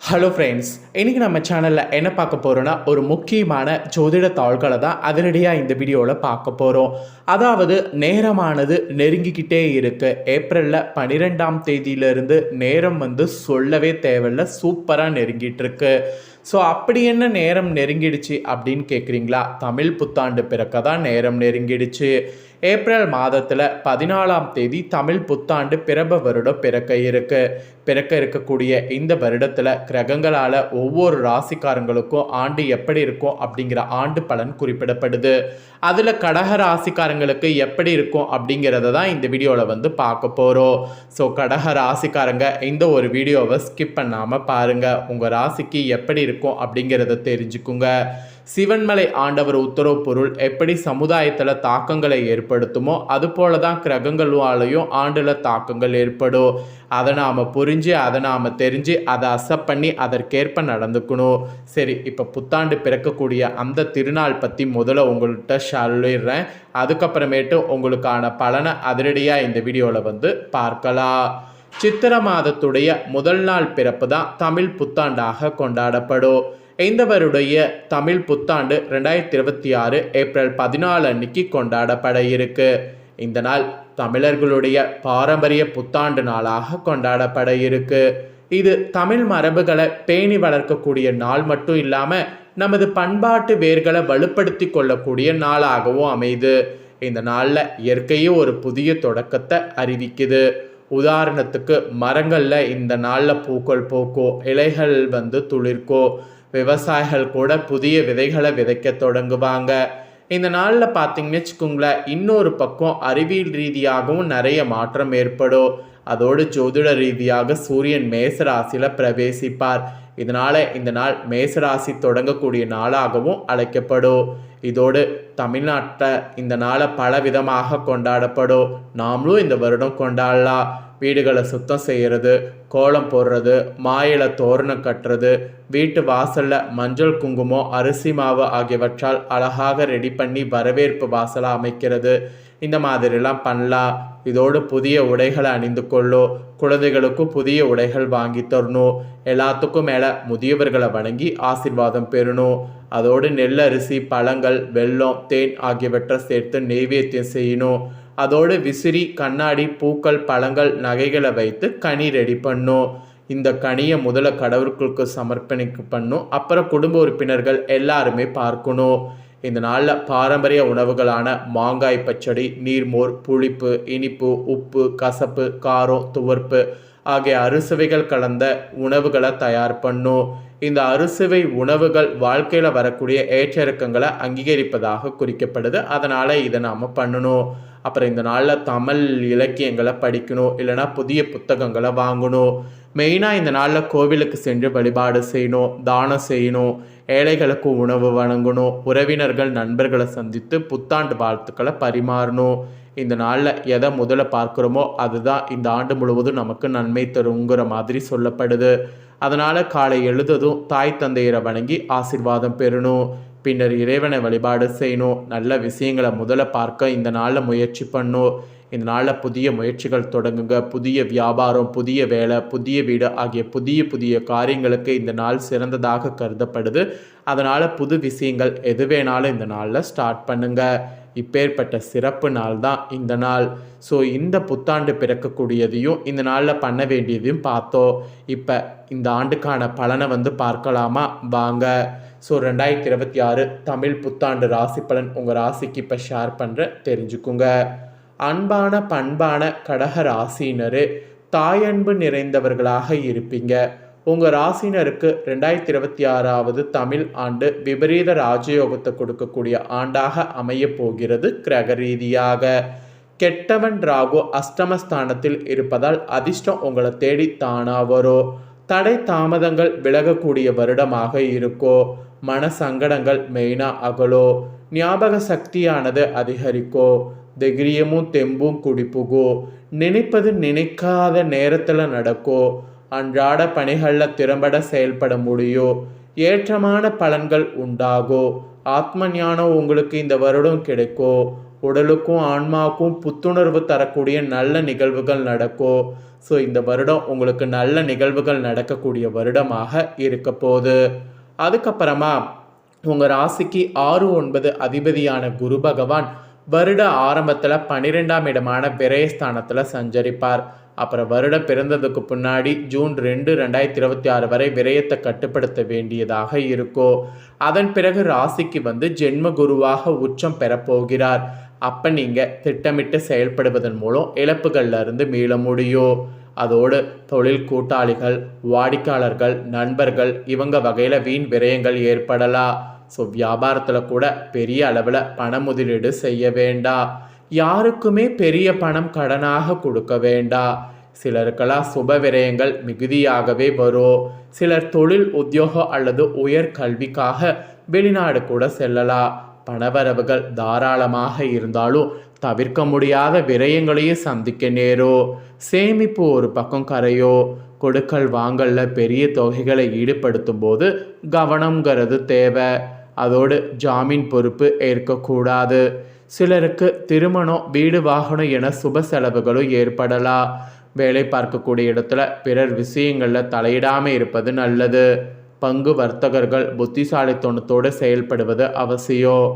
Hello friends, இன்றைக்கி நம்ம சேனலில் என்ன பார்க்க போகிறோன்னா ஒரு முக்கியமான ஜோதிட தாள்களை தான் அதிரடியாக இந்த வீடியோவில் பார்க்க போகிறோம். அதாவது நேரமானது நெருங்கிக்கிட்டே இருக்குது. ஏப்ரலில் 12ஆம் தேதியிலிருந்து நேரம் சொல்லவே தேவையில்லை, சூப்பராக நெருங்கிட்டு இருக்கு. ஸோ அப்படி என்ன நேரம் நெருங்கிடுச்சு அப்படின்னு கேட்குறீங்களா? தமிழ் புத்தாண்டு பிறக்க தான் நேரம் நெருங்கிடுச்சு. ஏப்ரல் மாதத்தில் 14ஆம் தேதி தமிழ் புத்தாண்டு பிறப்ப வருடம் பிறக்க இருக்கக்கூடிய இந்த வருடத்தில் கிரகங்களால் ஒவ்வொரு ராசிக்காரங்களுக்கும் ஆண்டு எப்படி இருக்கும் அப்படிங்கிற ஆண்டு பலன் குறிப்பிடப்படுது. அதில் கடக ராசிக்காரங்களுக்கு எப்படி இருக்கும் அப்படிங்கிறத தான் இந்த வீடியோவில் பார்க்க போகிறோம். ஸோ கடக ராசிக்காரங்க இந்த ஒரு வீடியோவை ஸ்கிப் பண்ணாமல் பாருங்கள். உங்கள் ராசிக்கு எப்படி இருக்கும் அப்படிங்கிறத தெரிஞ்சுக்குங்க. சிவன்மலை ஆண்டவர் உத்தரவு பொருள் எப்படி சமுதாயத்தில் தாக்கங்களை ஏற்படுத்துமோ அதுபோல தான் கிரகங்களாலையும் ஆண்டில் தாக்கங்கள் ஏற்படும். அதை நாம் புரிஞ்சு, அதை நாம் தெரிஞ்சு, அதை அக்செப்ட் பண்ணி அதற்கேற்ப நடந்துக்கணும். சரி, இப்போ புத்தாண்டு பிறக்கக்கூடிய அந்த திருநாள் பற்றி முதல்ல உங்கள்கிட்ட சொல்லிடுறேன். அதுக்கப்புறமேட்டு உங்களுக்கான பலனை அதிரடியாக இந்த வீடியோவில் பார்க்கலாம். சித்திரை மாதத்துடைய முதல் நாள் பிறப்பு தான் தமிழ் புத்தாண்டாக கொண்டாடப்படும். இந்த வருடைய தமிழ் புத்தாண்டு 2026 ஏப்ரல் 14 அன்னைக்கு கொண்டாடப்பட இருக்கு. இந்த நாள் தமிழர்களுடைய பாரம்பரிய புத்தாண்டு நாளாக கொண்டாடப்பட இருக்கு. இது தமிழ் மரபுகளை பேணி வளர்க்கக்கூடிய நாள் மட்டும் இல்லாமல் நமது பண்பாட்டு வேர்களை வலுப்படுத்தி கொள்ளக்கூடிய நாளாகவும் அமைது. இந்த நாளில் இயற்கையும் ஒரு புதிய தொடக்கத்தை அறிவிக்குது. உதாரணத்துக்கு மரங்களில் இந்த நாளில் பூக்கள் பூக்கும், இலைகள் துளிர்க்கும், விவசாயிகள் கூட புதிய விதைகளை விதைக்க தொடங்குவாங்க. இந்த நாளில் பார்த்தீங்கன்னு வச்சுக்கோங்களேன், இன்னொரு பக்கம் அறிவியல் ரீதியாகவும் நிறைய மாற்றம் ஏற்படும். அதோடு ஜோதிட ரீதியாக சூரியன் மேசராசியில் பிரவேசிப்பார். இதனால் இந்த நாள் மேசராசி தொடங்கக்கூடிய நாளாகவும் அழைக்கப்படும். இதோடு தமிழ்நாட்டில் இந்த நாளை பல விதமாக கொண்டாடப்படும். நாமளும் இந்த வருடம் கொண்டாடலாம். வீடுகளை சுத்தம் செய்கிறது, கோலம் போடுறது, மாயில தோரணம் கட்டுறது, வீட்டு வாசலில் மஞ்சள் குங்குமம் அரிசி மாவு ஆகியவற்றால் அழகாக ரெடி பண்ணி வரவேற்பு வாசலாக அமைக்கிறது, இந்த மாதிரிலாம் பண்ணலாம். இதோடு புதிய உடைகளை அணிந்து கொள்ளும். குழந்தைகளுக்கும் புதிய உடைகள் வாங்கி தரணும். எல்லாத்துக்கும் மேலே முதியவர்களை வணங்கி ஆசீர்வாதம் பெறணும். அதோடு நெல், அரிசி, பழங்கள், வெல்லம், தேன் ஆகியவற்றை சேர்த்து நெய்வேத்தியம் செய்யணும். அதோடு விசிறி, கண்ணாடி, பூக்கள், பழங்கள், நகைகளை வைத்து கனி ரெடி பண்ணும். இந்த கனியை முதல்ல கடவுளுக்கு சமர்ப்பணிக்கு பண்ணும். அப்புறம் குடும்ப உறுப்பினர்கள் எல்லாருமே பார்க்கணும். இந்த நாளில் பாரம்பரிய உணவுகளான மாங்காய் பச்சடி, நீர்மோர், புளிப்பு, இனிப்பு, உப்பு, கசப்பு, காரம், துவர்ப்பு ஆகிய அறுசுவைகள் கலந்த உணவுகளை தயார் பண்ணும். இந்த அறுசுவை உணவுகள் வாழ்க்கையில் வரக்கூடிய ஏற்ற இறக்கங்களை அங்கீகரிப்பதாக குறிக்கப்படுது. அதனால் இதை நாம் பண்ணணும். அப்புறம் இந்த நாளில் தமிழ் இலக்கியங்களை படிக்கணும், இல்லைனா புதிய புத்தகங்களை வாங்கணும். மெயினாக இந்த நாளில் கோவிலுக்கு சென்று வழிபாடு செய்யணும், தானம் செய்யணும், ஏழைகளுக்கு உணவு வழங்கணும், உறவினர்கள் நண்பர்களை சந்தித்து புத்தாண்டு வாழ்த்துக்களை பரிமாறணும். இந்த நாளில் எதை முதல்ல பார்க்குறோமோ அதுதான் இந்த ஆண்டு முழுவதும் நமக்கு நன்மை தருங்கிற மாதிரி சொல்லப்படுது. அதனால் காலை எழுததும் தாய் தந்தையரை வணங்கி ஆசீர்வாதம் பெறணும். பின்னர் இறைவனை வழிபாடு செய்யணும். நல்ல விஷயங்களை முதல்ல பார்க்க இந்த நாளில் முயற்சி பண்ணும். இந்த நாளில் புதிய முயற்சிகள் தொடங்குங்க. புதிய வியாபாரம், புதிய வேலை, புதிய வீடு ஆகிய புதிய காரியங்களுக்கு இந்த நாள் சிறந்ததாக கருதப்படுது. அதனால் புது விஷயங்கள் எது வேணாலும் இந்த நாளில் ஸ்டார்ட் பண்ணுங்க. இப்பேற்பட்ட சிறப்பு நாள் தான் இந்த நாள். ஸோ இந்த புத்தாண்டு பிறக்கக்கூடியதையும் இந்த நாளில் பண்ண வேண்டியதையும் பார்த்தோம். இப்போ இந்த ஆண்டுக்கான பலனை பார்க்கலாமா? வாங்க. ஸோ 2026 தமிழ் புத்தாண்டு ராசி பலன் உங்கள் ராசிக்கு இப்போ ஷேர் பண்ணுற தெரிஞ்சுக்குங்க. அன்பான பண்பான கடக ராசினரு தாயன்பு நிறைந்தவர்களாக இருப்பீங்க. உங்கள் ராசினருக்கு 2026வது தமிழ் ஆண்டு விபரீத ராஜயோகத்தை கொடுக்கக்கூடிய ஆண்டாக அமைய போகிறது. கிரக ரீதியாக கெட்டவன் ராகு அஷ்டமஸ்தானத்தில் இருப்பதால் அதிர்ஷ்டம் உங்களை தேடி தானா வரும். தடை தாமதங்கள் விலகக்கூடிய வருடமாக இருக்கோ. மன சங்கடங்கள் மெயினாக அகலோ. ஞாபக சக்தியானது அதிகரிக்கோ. தைரியமும் தெம்பும் குடிப்புகோ. நினைப்பது நினைக்காத நேரத்தில் நடக்கோ. அன்றாட பணிகளில் திறம்பட செயல்பட முடியும். ஏற்றமான பலன்கள் உண்டாகோ. ஆத்ம ஞானம் உங்களுக்கு இந்த வருடம் கிடைக்கும். உடலுக்கும் ஆன்மாவுக்கும் புத்துணர்வு தரக்கூடிய நல்ல நிகழ்வுகள் நடக்கும். ஸோ இந்த வருடம் உங்களுக்கு நல்ல நிகழ்வுகள் நடக்கக்கூடிய வருடமாக இருக்க போகுது. அதுக்கப்புறமா உங்கள் ராசிக்கு 6 9 அதிபதியான குரு பகவான் வருட ஆரம்பத்தில் 12ஆம் இடமான விரயஸ்தானத்தில் சஞ்சரிப்பார். அப்புறம் வருடம் பிறந்ததுக்கு பின்னாடி ஜூன் 2 2026 வரை விரயத்தை கட்டுப்படுத்த வேண்டியதாக இருக்கும். அதன் பிறகு ராசிக்கு வந்து ஜென்ம குருவாக உச்சம் பெறப்போகிறார். அப்போ நீங்கள் திட்டமிட்டு செயல்படுவதன் மூலம் இழப்புகள்ல இருந்து மீள முடியும். அதோடு தொழில் கூட்டாளிகள், வாடிக்கையாளர்கள், நண்பர்கள் இவங்க வகையில் வீண் விரயங்கள் ஏற்படலாம். ஸோ வியாபாரத்தில் கூட பெரிய அளவில் பண முதலீடு செய்ய வேண்டாம். யாருக்குமே பெரிய பணம் கடனாக கொடுக்க வேண்டாம். சிலருக்கெல்லாம் சுப விரயங்கள் மிகுதியாகவே வரும். சிலர் தொழில், உத்தியோகம் அல்லது உயர் கல்விக்காக வெளிநாடு கூட செல்லலாம். பணவரவுகள் தாராளமாக இருந்தாலும் தவிர்க்க முடியாத விரயங்களையும் சந்திக்க நேரும். சேமிப்பு ஒரு பக்கம் கரையோ. கொடுக்கல் வாங்கல்ல பெரிய தொகைகளை ஈடுபடுத்தும் போது கவனம்ங்கிறது தேவை. அதோடு ஜாமீன் பொறுப்பு ஏற்கக்கூடாது. சிலருக்கு திருமணம், வீடு, வாகனம் என சுப செலவுகளும் ஏற்படலாம். வேலை பார்க்கக்கூடிய இடத்துல பிறர் விஷயங்களில் தலையிடாமல் இருப்பது நல்லது. பங்கு வர்த்தகர்கள் புத்திசாலித்தனத்தோடு செயல்படுவது அவசியம்.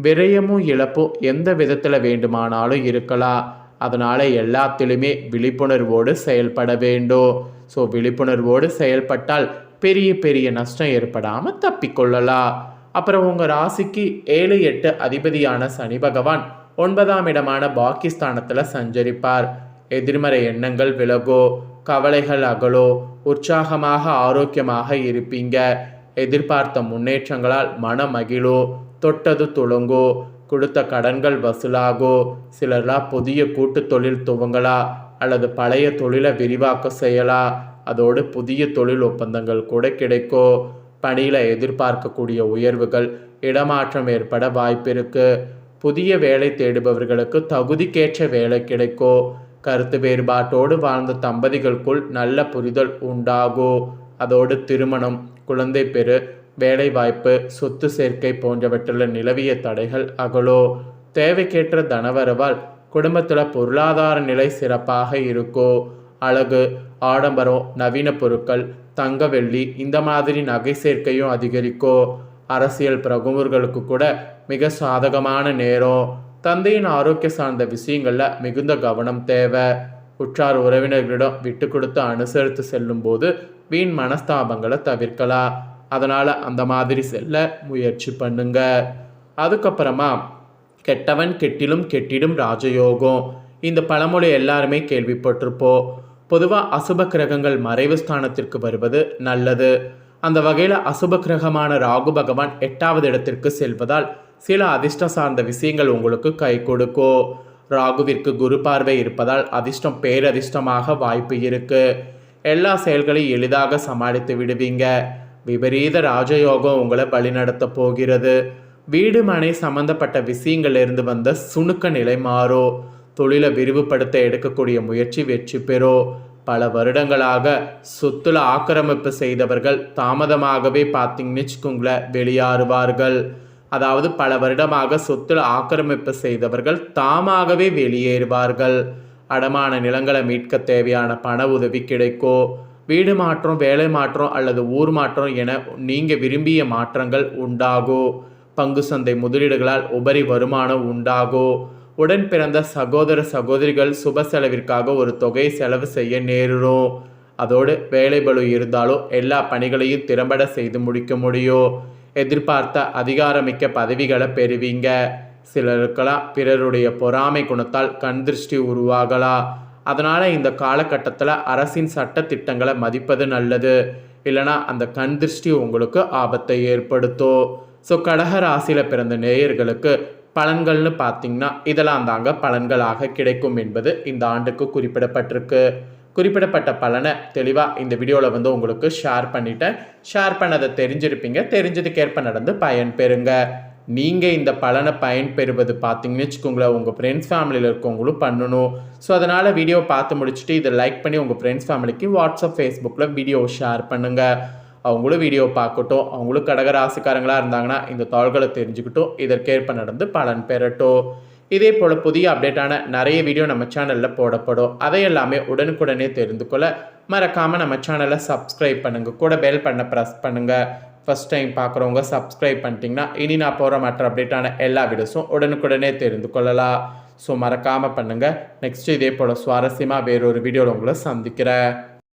விரயமும் இழப்பும் எந்த விதத்தில் வேண்டுமானாலும் இருக்கலாம். அதனால் எல்லாத்திலுமே விழிப்புணர்வோடு செயல்பட வேண்டும். ஸோ விழிப்புணர்வோடு செயல்பட்டால் பெரிய பெரிய நஷ்டம் ஏற்படாமல் தப்பிக்கொள்ளலாம். அப்புறம் உங்கள் ராசிக்கு 7 8 அதிபதியான சனி பகவான் 9ஆம் இடமான பாகிஸ்தானத்தில் சஞ்சரிப்பார். எதிர்மறை எண்ணங்கள் விலகோ, கவலைகள் அகலோ, உற்சாகமாக ஆரோக்கியமாக இருப்பீங்க. எதிர்பார்த்த முன்னேற்றங்களால் மன மகிழோ, தொட்டது துளங்கோ, கொடுத்த கடன்கள் வசூலாகோ. சிலர்லாம் புதிய கூட்டு தொழில் துவங்கலா அல்லது பழைய தொழிலை விரிவாக்க செய்யலாம். அதோடு புதிய தொழில் ஒப்பந்தங்கள் கூட கிடைக்கும். பணியில் எதிர்பார்க்கக்கூடிய உயர்வுகள், இடமாற்றம் ஏற்பட வாய்ப்பு இருக்கு. புதிய வேலை தேடுபவர்களுக்கு தகுதிக்கேற்ற வேலை கிடைக்கும். கருத்து வேறுபாட்டோடு வாழ்ந்த தம்பதிகளுக்குள் நல்ல புரிதல் உண்டாகும். அதோடு திருமணம், குழந்தை பெறு, வேலை வாய்ப்பு, சொத்து சேர்க்கை போன்றவற்றில் நிலவிய தடைகள் அகலோ. தேவைக்கேற்ற தனவரவால் குடும்பத்தில் பொருளாதார நிலை சிறப்பாக இருக்கும். அழகு, ஆடம்பரம், நவீன பொருட்கள், தங்க, வெள்ளி இந்த மாதிரி நகை சேர்க்கையும் அதிகரிக்கும். அரசியல் பிரமுகர்களுக்கு கூட மிக சாதகமான நேரம். தந்தையின் ஆரோக்கிய சார்ந்த விஷயங்களில் மிகுந்த கவனம் தேவை. உற்றார் உறவினர்களிடம் விட்டு கொடுத்து அனுசரித்து செல்லும் போது வீண் மனஸ்தாபங்களை தவிர்க்கலாம். அதனால் அந்த மாதிரி செல்ல முயற்சி பண்ணுங்க. அதுக்கப்புறமா கெட்டவன் கெட்டிலும் கெட்டிடும் ராஜயோகம். இந்த பழமொழி எல்லாருமே கேள்விப்பட்டிருப்போம். பொதுவாக அசுப கிரகங்கள் மறைவு ஸ்தானத்திற்கு வருவது நல்லது. அந்த வகையில் அசுப கிரகமான ராகு பகவான் 8வது இடத்திற்கு செல்வதால் சில அதிர்ஷ்டம் சார்ந்த விஷயங்கள் உங்களுக்கு கை கொடுக்கும். ராகுவிற்கு குரு பார்வை இருப்பதால் அதிர்ஷ்டம் பேரதிர்ஷ்டமாக வாய்ப்பு இருக்கு. எல்லா செயல்களையும் எளிதாக சமாளித்து விடுவீங்க. விபரீத ராஜயோகம் உங்களை வழிநடத்த போகிறது. வீடு மனை சம்பந்தப்பட்ட விஷயங்களிலிருந்து வந்த சுணுக்க நிலை மாறும். தொழிலை விரிவுபடுத்த எடுக்கக்கூடிய முயற்சி வெற்றி பெறும். பல வருடங்களாக சொத்துல ஆக்கிரமிப்பு செய்தவர்கள் தாமதமாகவே பார்த்தீங்கன்னு வச்சுக்கோங்களேன் வெளியேறுவார்கள். அதாவது பல வருடமாக சொத்துல ஆக்கிரமிப்பு செய்தவர்கள் தாமாகவே வெளியேறுவார்கள். அடமான நிலங்களை மீட்க தேவையான பண உதவி கிடைக்கும். வீடு மாற்றம், வேலை மாற்றம் அல்லது ஊர் மாற்றம் என நீங்கள் விரும்பிய மாற்றங்கள் உண்டாகும். பங்கு சந்தை முதலீடுகளால் உபரி வருமானம் உண்டாகும். உடன் பிறந்த சகோதர சகோதரிகள் சுப செலவிற்காக ஒரு தொகையை செலவு செய்ய நேரும். அதோடு வேலை பளு இருந்தாலும் எல்லா பணிகளையும் திறம்பட செய்து முடிக்க முடியும். எதிர்பார்த்த அதிகாரமிக்க பதவிகளை பெறுவீங்க. சிலருக்கெல்லாம் பிறருடைய பொறாமை குணத்தால் கண் திருஷ்டி உருவாகலாம். அதனால் இந்த காலகட்டத்தில் அரசின் சட்ட திட்டங்களை மதிப்பது நல்லது. இல்லைனா அந்த கண் திருஷ்டி உங்களுக்கு ஆபத்தை ஏற்படுத்தும். ஸோ கடக ராசியில் பிறந்த நேயர்களுக்கு பலன்கள்னு பார்த்தீங்கன்னா இதெல்லாம் தாங்க பலன்களாக கிடைக்கும் என்பது இந்த ஆண்டுக்கு குறிப்பிடப்பட்டிருக்கு. குறிப்பிடப்பட்ட பலனை தெளிவாக இந்த வீடியோவில் வந்து உங்களுக்கு ஷேர் பண்ணிட்டேன். ஷேர் பண்ணதை தெரிஞ்சிருப்பீங்க. தெரிஞ்சதுக்கேற்ப நடந்து பயன் பெறுங்க. நீங்கள் இந்த பலனை பயன்பெறுவது பார்த்தீங்கன்னு வச்சுக்கோங்களேன், உங்கள் ஃப்ரெண்ட்ஸ் ஃபேமிலியில் இருக்கவங்களும் பண்ணணும். ஸோ அதனால் வீடியோ பார்த்து முடிச்சுட்டு இதை லைக் பண்ணி உங்கள் ஃப்ரெண்ட்ஸ் ஃபேமிலிக்கு வாட்ஸ்அப், ஃபேஸ்புக்கில் வீடியோ ஷேர் பண்ணுங்கள். அவங்களும் வீடியோ பார்க்கட்டும். அவங்களும் கடகராசிக்காரங்களாக இருந்தாங்கன்னா இந்த தாள்களை தெரிஞ்சுக்கிட்டும் இதற்கேற்ப நடந்து பலன் பெறட்டும். இதே போல் புதிய அப்டேட்டான நிறைய வீடியோ நம்ம சேனலில் போடப்படும். அதையெல்லாமே உடனுக்குடனே தெரிந்து கொள்ள மறக்காமல் நம்ம சேனலை சப்ஸ்கிரைப் பண்ணுங்கள். கூட பெல் பண்ண ப்ரெஸ் பண்ணுங்கள். ஃபஸ்ட் டைம் பார்க்குறவங்க சப்ஸ்கிரைப் பண்ணிட்டீங்கன்னா இனி நான் போகிற மற்ற அப்டேட்டான எல்லா வீடியோஸும் உடனுக்குடனே தெரிந்து கொள்ளலாம். ஸோ மறக்காமல் பண்ணுங்கள். நெக்ஸ்ட்டு இதே போல் சுவாரஸ்யமாக வேறொரு வீடியோவில் உங்களை சந்திக்கிறேன்.